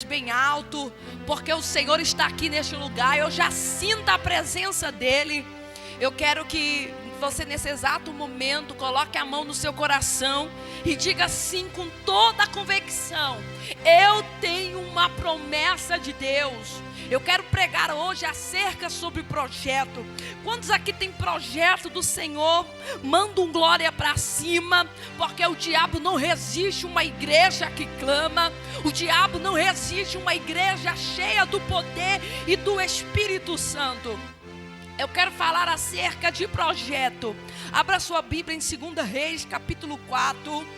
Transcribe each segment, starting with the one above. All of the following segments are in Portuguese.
bem alto, porque o Senhor está aqui neste lugar. Eu já sinto a presença dEle. Eu quero que você nesse exato momento coloque a mão no seu coração e diga assim com toda a convicção: eu tenho uma promessa de Deus. Eu quero pregar hoje acerca sobre projeto. Quantos aqui tem projeto do Senhor? Manda um glória para cima, porque o diabo não resiste uma igreja que clama. O diabo não resiste uma igreja cheia do poder e do Espírito Santo. Eu quero falar acerca de projeto. Abra sua Bíblia em 2 Reis, capítulo 4,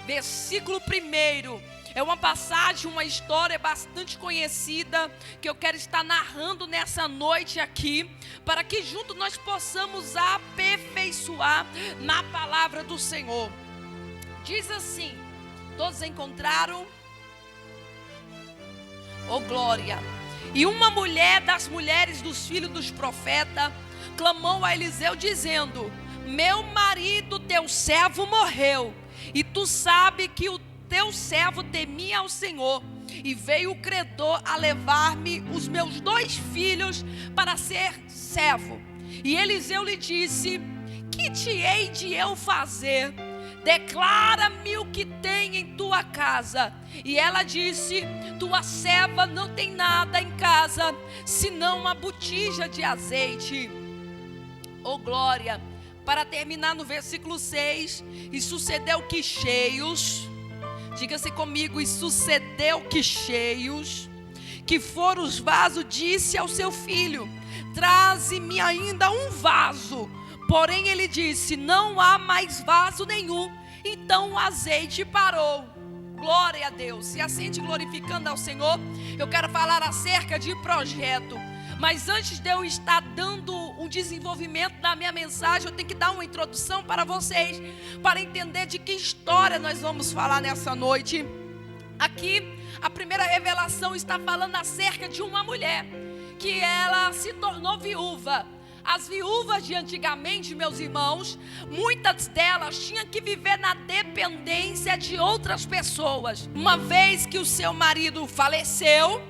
versículo 1. É uma passagem, uma história bastante conhecida, que eu quero estar narrando nessa noite aqui, para que juntos nós possamos aperfeiçoar na palavra do Senhor. Diz assim, todos encontraram? Oh glória! E uma mulher das mulheres dos filhos dos profetas clamou a Eliseu dizendo: meu marido, teu servo, morreu, e tu sabe que o teu servo temia ao Senhor, e veio o credor a levar-me os meus 2 filhos para ser servo. E Eliseu lhe disse: que te hei de eu fazer? Declara-me o que tem em tua casa. E ela disse: tua serva não tem nada em casa, senão uma botija de azeite. Oh glória! Para terminar no versículo 6, e sucedeu que cheios, diga-se comigo, e sucedeu que cheios, que foram os vasos, disse ao seu filho: traze-me ainda um vaso. Porém ele disse: não há mais vaso nenhum. Então o azeite parou. Glória a Deus. Se assente glorificando ao Senhor. Eu quero falar acerca de projeto. Mas antes de eu estar dando um desenvolvimento da minha mensagem, eu tenho que dar uma introdução para vocês, para entender de que história nós vamos falar nessa noite. Aqui, a primeira revelação está falando acerca de uma mulher, que ela se tornou viúva. As viúvas de antigamente, meus irmãos, muitas delas tinham que viver na dependência de outras pessoas. Uma vez que o seu marido faleceu,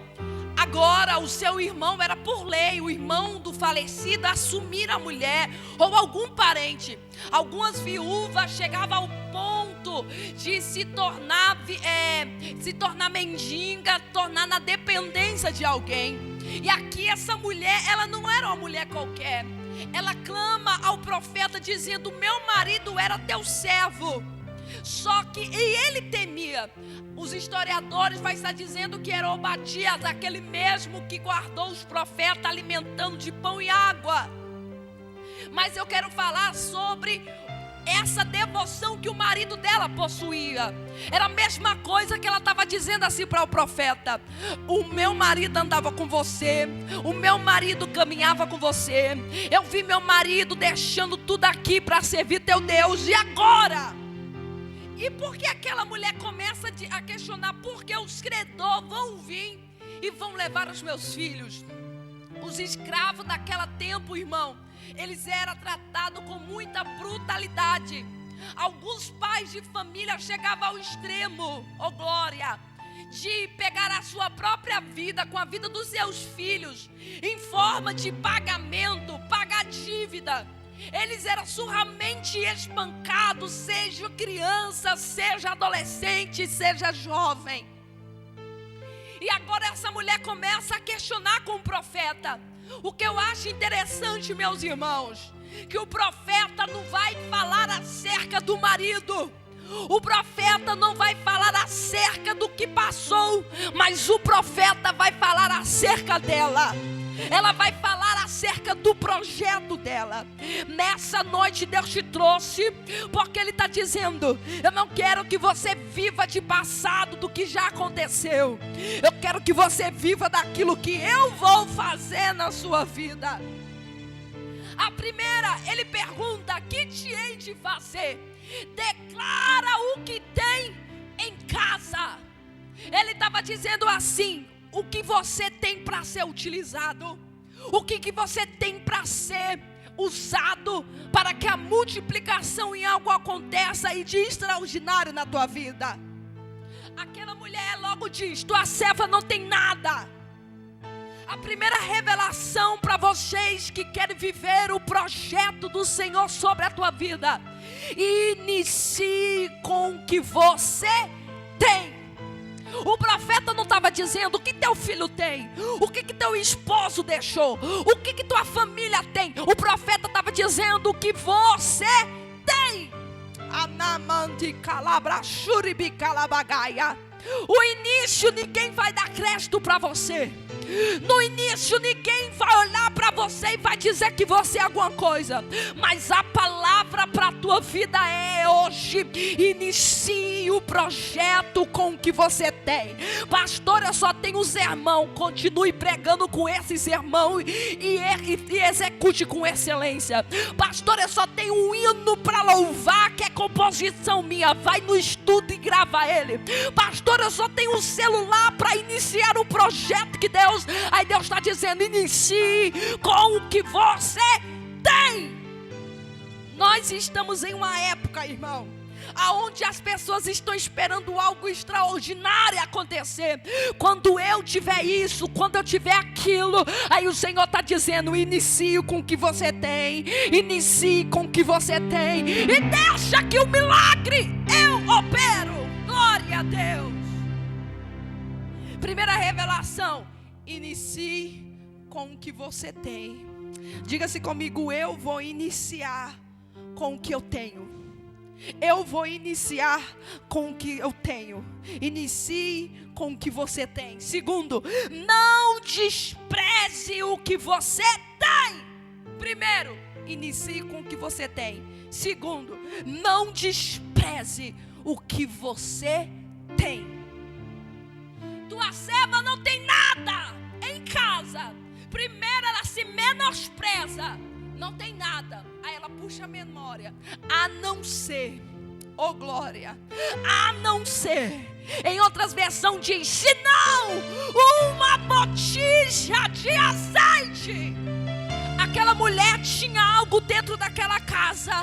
agora o seu irmão, era por lei, o irmão do falecido assumir a mulher ou algum parente. Algumas viúvas chegavam ao ponto de se tornar mendiga, tornar na dependência de alguém. E aqui essa mulher, ela não era uma mulher qualquer. Ela clama ao profeta dizendo: meu marido era teu servo. Só que, e ele temia. Os historiadores vão estar dizendo que era Obadias, aquele mesmo que guardou os profetas alimentando de pão e água. Mas eu quero falar sobre essa devoção que o marido dela possuía. Era a mesma coisa que ela estava dizendo assim para o profeta: o meu marido andava com você, o meu marido caminhava com você, eu vi meu marido deixando tudo aqui para servir teu Deus, e agora? E por que aquela mulher começa a questionar? Porque os credores vão vir e vão levar os meus filhos. Os escravos daquele tempo, irmão, eles eram tratados com muita brutalidade. Alguns pais de família chegavam ao extremo, oh glória, de pegar a sua própria vida com a vida dos seus filhos, em forma de pagamento, pagar dívida. Eles eram surramente espancados, seja criança, seja adolescente, seja jovem. E agora essa mulher começa a questionar com o profeta. O que eu acho interessante, meus irmãos, que o profeta não vai falar acerca do marido. O profeta não vai falar acerca do que passou, mas o profeta vai falar acerca dela. Ela vai falar acerca do projeto dela. Nessa noite Deus te trouxe porque Ele está dizendo: eu não quero que você viva de passado, do que já aconteceu. Eu quero que você viva daquilo que eu vou fazer na sua vida. A primeira, ele pergunta: que te hei de fazer? Declara o que tem em casa. Ele estava dizendo assim: o que você tem para ser utilizado, o que você tem para ser usado, para que a multiplicação em algo aconteça e de extraordinário na tua vida. Aquela mulher logo diz: tua serva não tem nada. A primeira revelação para vocês que querem viver o projeto do Senhor sobre a tua vida: inicie com o que você tem. O profeta não estava dizendo o que teu filho tem, o que teu esposo deixou, o que tua família tem. O profeta estava dizendo o que você tem. Anamandi calabra shuribi calabagaia. O início ninguém vai dar crédito para você. No início ninguém vai olhar para você e vai dizer que você é alguma coisa. Mas a palavra para a tua vida é hoje: inicie o projeto com o que você tem. Pastor, eu só tenho um sermão. Continue pregando com esse sermão e execute com excelência. Pastor, eu só tenho um hino para louvar, que é composição minha. Vai no estudo e grava ele. Pastor, eu só tenho um celular para iniciar o projeto que Deus... Aí Deus está dizendo: inicie com o que você tem. Nós estamos em uma época, irmão, aonde as pessoas estão esperando algo extraordinário acontecer. Quando eu tiver isso, quando eu tiver aquilo, aí o Senhor está dizendo: inicie com o que você tem. Inicie com o que você tem e deixa que o milagre eu opero. Glória a Deus. Primeira revelação: inicie com o que você tem. Diga-se comigo: eu vou iniciar com o que eu tenho. Eu vou iniciar com o que eu tenho. Inicie com o que você tem. Segundo, não despreze o que você tem. Primeiro, inicie com o que você tem. Segundo, não despreze o que você tem. Tua serva não tem nada em casa. Primeiro ela se menospreza. Não tem nada. Aí ela puxa a memória. A não ser, oh glória, a não ser. Em outras versões diz: se não uma botija de azeite. Aquela mulher tinha algo dentro daquela casa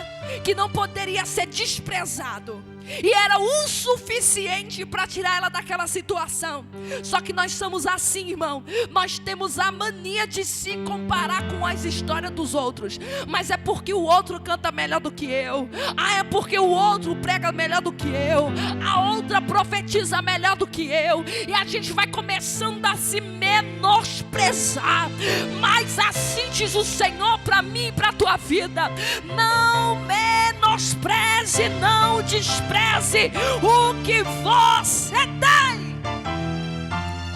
que não poderia ser desprezado. E era o suficiente para tirar ela daquela situação. Só que nós somos assim, irmão. Nós temos a mania de se comparar com as histórias dos outros. Mas é porque o outro canta melhor do que eu. Ah, é porque o outro prega melhor do que eu. A outra profetiza melhor do que eu. E a gente vai começando a se menosprezar. Mas assim diz o Senhor para mim e para a tua vida: não menospreze, não despreze o que você tem.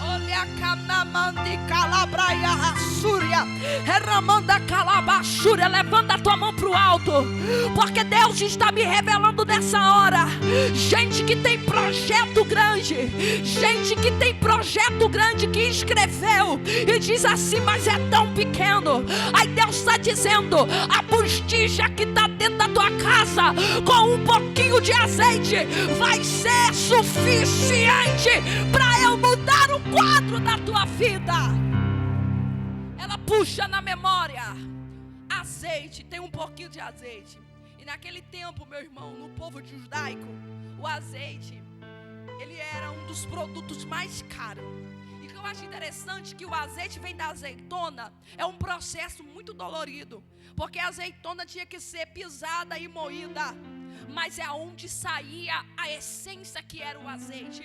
Olha, canamandi calabraia rassúria, herramanda calabachúria. Levanta a tua mão para o alto, porque Deus está me revelando nessa hora. Gente que tem projeto grande, gente que tem projeto grande, que escreveu e diz assim: mas é tão pequeno. Aí Deus está dizendo: a botija que está dentro da tua casa, com um pouquinho de azeite, vai ser suficiente para eu mudar o quadro da tua vida. Ela puxa na memória: azeite, tem um pouquinho de azeite. E naquele tempo, meu irmão, no povo judaico, o azeite, ele era um dos produtos mais caros. E o que eu acho interessante, que o azeite vem da azeitona. É um processo muito dolorido, porque a azeitona tinha que ser pisada e moída. Mas é onde saía a essência, que era o azeite.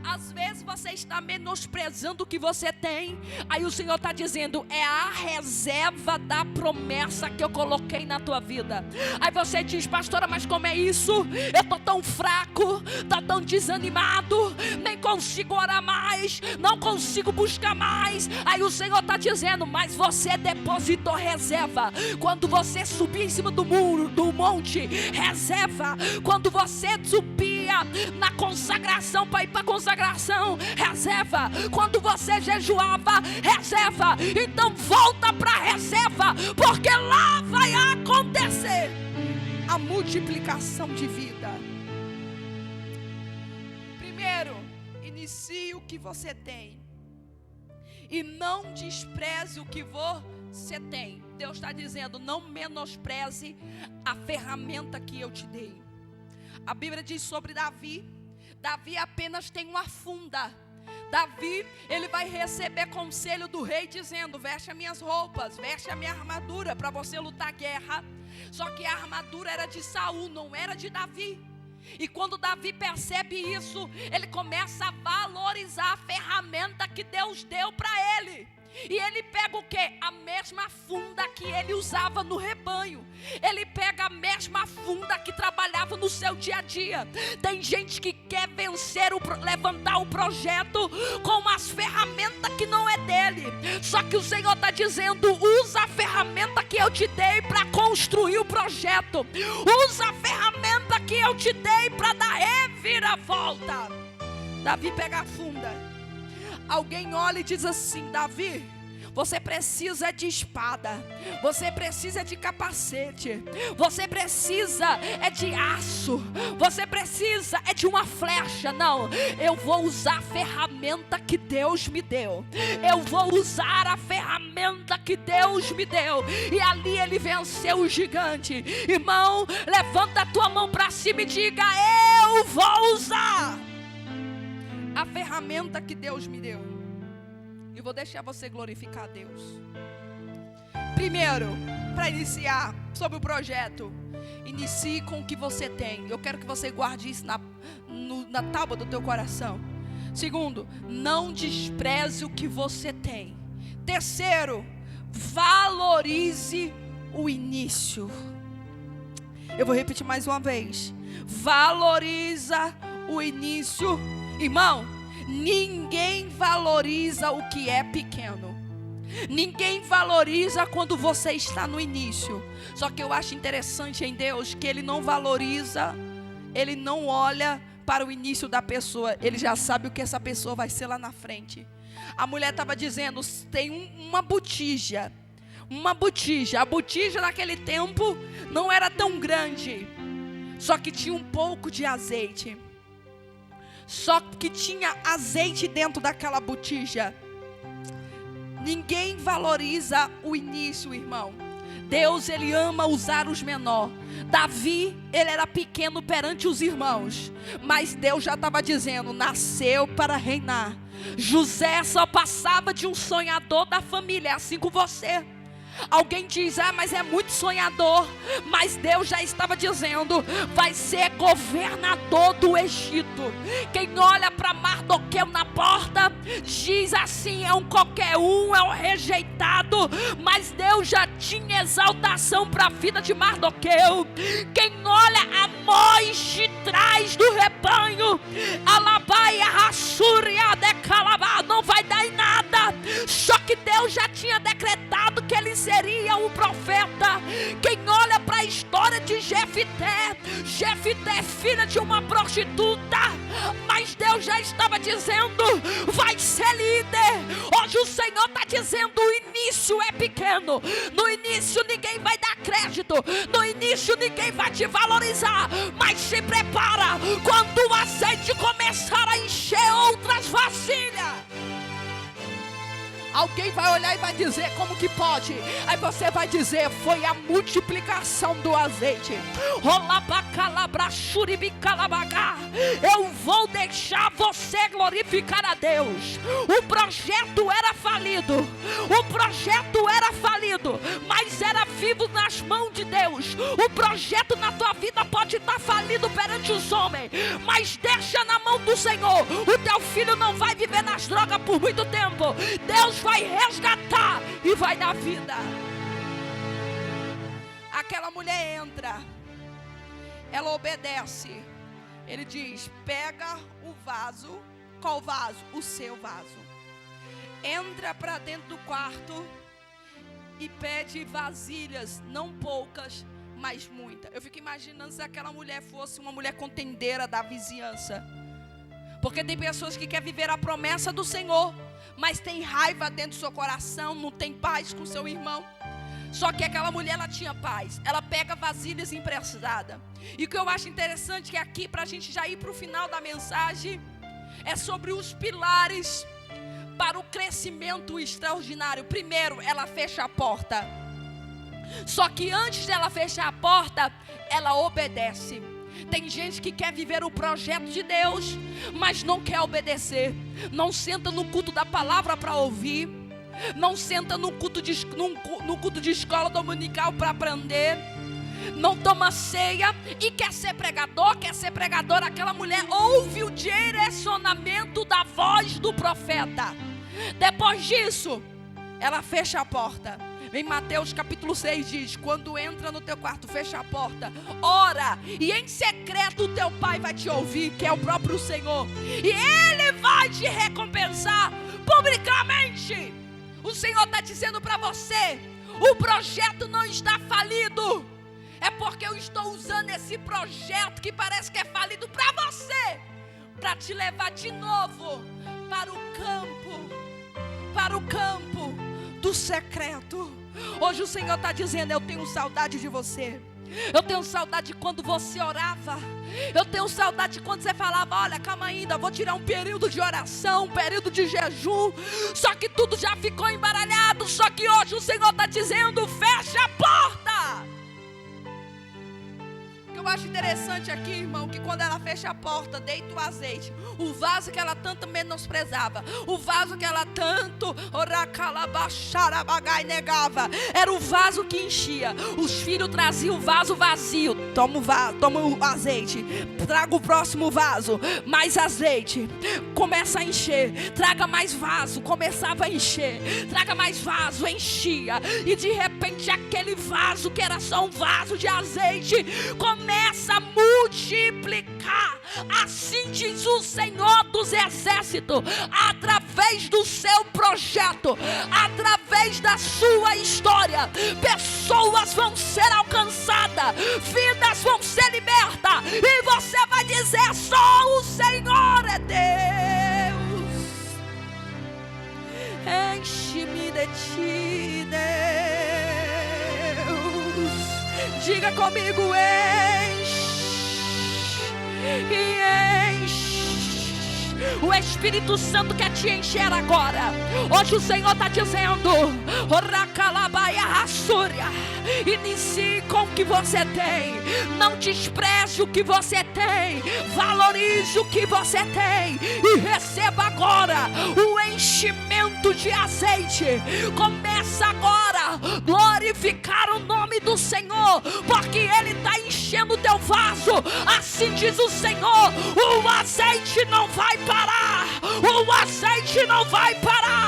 Às vezes você está menosprezando o que você tem. Aí o Senhor está dizendo: é a reserva da promessa que eu coloquei na tua vida. Aí você diz: pastora, mas como é isso? Eu estou tão fraco, estou tão desanimado, nem consigo orar mais, não consigo buscar mais. Aí o Senhor está dizendo: mas você depositou reserva. Quando você subir em cima do muro, do monte, reserva. Quando você subia na consagração, para ir para a consagração, reserva. Quando você jejuava, reserva. Então volta para a reserva, porque lá vai acontecer a multiplicação de vida. Primeiro, inicie o que você tem e não despreze o que você tem. Deus está dizendo: não menospreze a ferramenta que eu te dei. A Bíblia diz sobre Davi. Davi apenas tem uma funda. Davi, ele vai receber conselho do rei dizendo: veste as minhas roupas, veste a minha armadura para você lutar guerra. Só que a armadura era de Saul, não era de Davi. E quando Davi percebe isso, ele começa a valorizar a ferramenta que Deus deu para ele. E ele pega o quê? A mesma funda que ele usava no rebanho. Ele pega a mesma funda que trabalhava no seu dia a dia. Tem gente que quer vencer, levantar o projeto com umas ferramentas que não é dele. Só que o Senhor está dizendo: usa a ferramenta que eu te dei para construir o projeto. Usa a ferramenta que eu te dei para dar reviravolta. Davi pega a funda. Alguém olha e diz assim: Davi, você precisa de espada, você precisa de capacete, você precisa de aço, você precisa de uma flecha. Não, eu vou usar a ferramenta que Deus me deu. Eu vou usar a ferramenta que Deus me deu. E ali ele venceu o gigante. Irmão, levanta a tua mão para cima e diga: eu vou usar a ferramenta que Deus me deu. E vou deixar você glorificar a Deus. Primeiro, para iniciar sobre o projeto, inicie com o que você tem. Eu quero que você guarde isso na tábua do teu coração. Segundo, não despreze o que você tem. Terceiro, valorize o início. Eu vou repetir mais uma vez. Valoriza o início. Irmão, ninguém valoriza o que é pequeno. Ninguém valoriza quando você está no início. Só que eu acho interessante em Deus que Ele não valoriza, Ele não olha para o início da pessoa. Ele já sabe o que essa pessoa vai ser lá na frente. A mulher estava dizendo: tem uma botija. Uma botija. A botija naquele tempo não era tão grande, só que tinha um pouco de azeite. Só que tinha azeite dentro daquela botija. Ninguém valoriza o início, irmão. Deus, Ele ama usar os menores. Davi, ele era pequeno perante os irmãos, mas Deus já estava dizendo: nasceu para reinar. José só passava de um sonhador da família, é assim com você. Alguém diz: mas é muito sonhador. Mas Deus já estava dizendo: vai ser governador do Egito. Quem olha para Mardoqueu na porta diz assim: é um qualquer um, é um rejeitado. Mas Deus já tinha exaltação para a vida de Mardoqueu. Quem olha Amós de trás do rebanho, Alabaia, Rassúria, Decalabá, não vai dar em nada. Só que Deus já tinha decretado que ele seria um profeta. Quem olha para a história de Jefité, Jefité é filha de uma prostituta, mas Deus já estava dizendo: vai ser líder. Hoje o Senhor está dizendo: o início é pequeno. No início ninguém vai dar crédito, no início ninguém vai te valorizar, mas se prepara quando o azeite começar a encher outras vasilhas. Alguém vai olhar e vai dizer: como que pode? Aí você vai dizer: foi a multiplicação do azeite. Eu vou deixar você glorificar a Deus. O projeto era falido. O projeto era falido, mas era vivo nas mãos de Deus. O projeto na tua vida pode estar falido perante os homens, mas deixa na mão do Senhor. O teu filho não vai viver nas drogas por muito tempo. Deus vai resgatar e vai dar vida. Aquela mulher entra, ela obedece. Ele diz: pega o vaso. Qual vaso? O seu vaso. Entra para dentro do quarto e pede vasilhas, não poucas, mas muitas. Eu fico imaginando se aquela mulher fosse uma mulher contendeira da vizinhança. Porque tem pessoas que querem viver a promessa do Senhor, mas tem raiva dentro do seu coração, não tem paz com seu irmão. Só que aquela mulher, ela tinha paz. Ela pega vasilhas emprestadas. E o que eu acho interessante, que aqui, para a gente já ir para o final da mensagem, é sobre os pilares para o crescimento extraordinário. Primeiro, ela fecha a porta. Só que antes dela fechar a porta, ela obedece. Tem gente que quer viver o projeto de Deus, mas não quer obedecer. Não senta no culto da palavra para ouvir. Não senta no culto de escola dominical para aprender. Não toma ceia e quer ser pregador, quer ser pregadora. Aquela mulher ouve o direcionamento da voz do profeta. Depois disso, ela fecha a porta. Em Mateus capítulo 6 diz: quando entra no teu quarto, fecha a porta, ora, e em secreto o teu pai vai te ouvir, que é o próprio Senhor, e Ele vai te recompensar publicamente. O Senhor está dizendo para você: o projeto não está falido. É porque eu estou usando esse projeto que parece que é falido para você, para te levar de novo para o campo do secreto. Hoje o Senhor está dizendo: eu tenho saudade de você. Eu tenho saudade de quando você orava. Eu tenho saudade de quando você falava: olha, calma ainda, vou tirar um período de oração, um período de jejum. Só que tudo já ficou embaralhado. Só que hoje o Senhor está dizendo: fecha a porta. Eu acho interessante aqui, irmão, que quando ela fecha a porta, deita o azeite, o vaso que ela tanto menosprezava, o vaso que ela tanto negava, era o vaso que enchia. Os filhos traziam o vaso vazio. Toma o azeite, traga o próximo vaso, mais azeite, começa a encher, traga mais vaso, começava a encher, traga mais vaso, enchia, e de repente aquele vaso que era só um vaso de azeite começa a multiplicar. Assim diz o Senhor dos Exércitos: através do seu projeto, através da sua história, pessoas vão ser alcançadas, vidas vão ser libertas, e você vai dizer: só o Senhor é Deus. Enche-me de ti, Deus. Diga comigo: enche e enche. O Espírito Santo quer te encher agora. Hoje o Senhor está dizendo: inicie com o que você tem. Não despreze o que você tem. Valorize o que você tem. E receba agora o enchimento de azeite. Começa agora a glorificar o nome do Senhor, porque Ele está enchendo o teu vaso. Assim diz o Senhor: o azeite não vai parar. O azeite não vai parar.